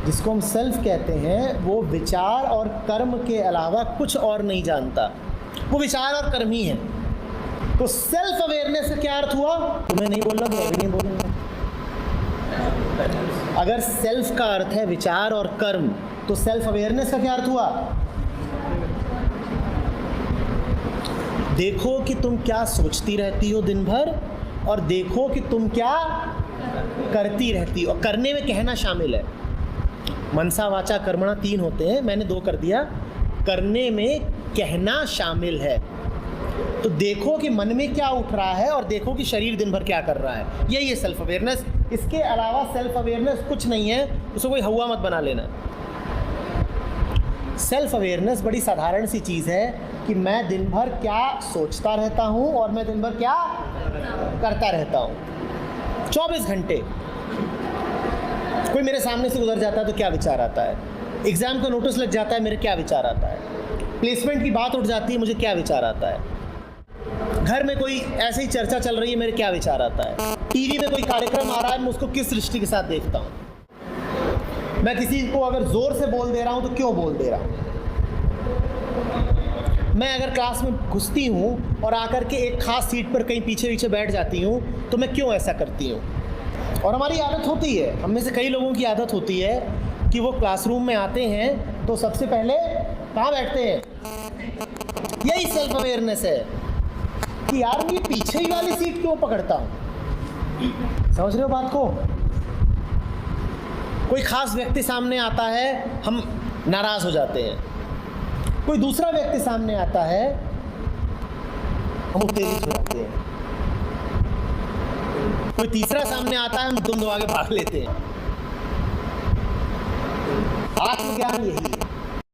जिसको हम सेल्फ कहते हैं, वो विचार और कर्म के अलावा कुछ और नहीं जानता, वो विचार और कर्म ही है। तो सेल्फ अवेयरनेस का क्या अर्थ हुआ? तुम्हें नहीं बोलना, मैं भी नहीं बोलूंगा। अगर सेल्फ का अर्थ है विचार और कर्म, तो सेल्फ अवेयरनेस का क्या अर्थ हुआ? देखो कि तुम क्या सोचती रहती हो दिन भर, और देखो कि तुम क्या करती रहती हो। और करने में कहना शामिल है। मनसा वाचा कर्मणा 3 होते हैं, मैंने 2 कर दिया। करने में कहना शामिल है। तो देखो कि मन में क्या उठ रहा है और देखो कि शरीर दिन भर क्या कर रहा है। यही है सेल्फ अवेयरनेस। इसके अलावा सेल्फ अवेयरनेस कुछ नहीं है, उसको कोई हवा मत बना लेना। सेल्फ अवेयरनेस बड़ी साधारण सी चीज़ है कि मैं दिन भर क्या सोचता रहता हूँ और मैं दिन भर क्या करता रहता हूँ। 24 घंटे कोई मेरे सामने से गुजर जाता है तो क्या विचार आता है, एग्ज़ाम का नोटिस लग जाता है मेरे क्या विचार आता है, प्लेसमेंट की बात उठ जाती है मुझे क्या विचार आता है, घर में कोई ऐसे ही चर्चा चल रही है मेरे क्या विचार आता है, टीवी में कोई कार्यक्रम आ रहा है मैं उसको किस दृष्टि के साथ देखता हूँ, मैं किसी को अगर ज़ोर से बोल दे रहा हूँ तो क्यों बोल दे रहा हूँ, मैं अगर क्लास में घुसती हूँ और आकर के एक खास सीट पर कहीं पीछे पीछे बैठ जाती हूँ तो मैं क्यों ऐसा करती हूँ। और हमारी आदत होती है, हम में से कई लोगों की आदत होती है कि वो क्लासरूम में आते हैं तो सबसे पहले कहाँ बैठते हैं। यही सेल्फ अवेयरनेस है कि यार मैं पीछे ही वाली सीट क्यों पकड़ता हूँ। समझ रहे हो बात को? कोई खास व्यक्ति सामने आता है हम नाराज़ हो जाते हैं, कोई दूसरा व्यक्ति सामने आता है हम उत्तेजित हो जाते हैं, कोई तीसरा सामने आता है हम दुम दबा के भाग लेते हैं। आत्मज्ञान यही है।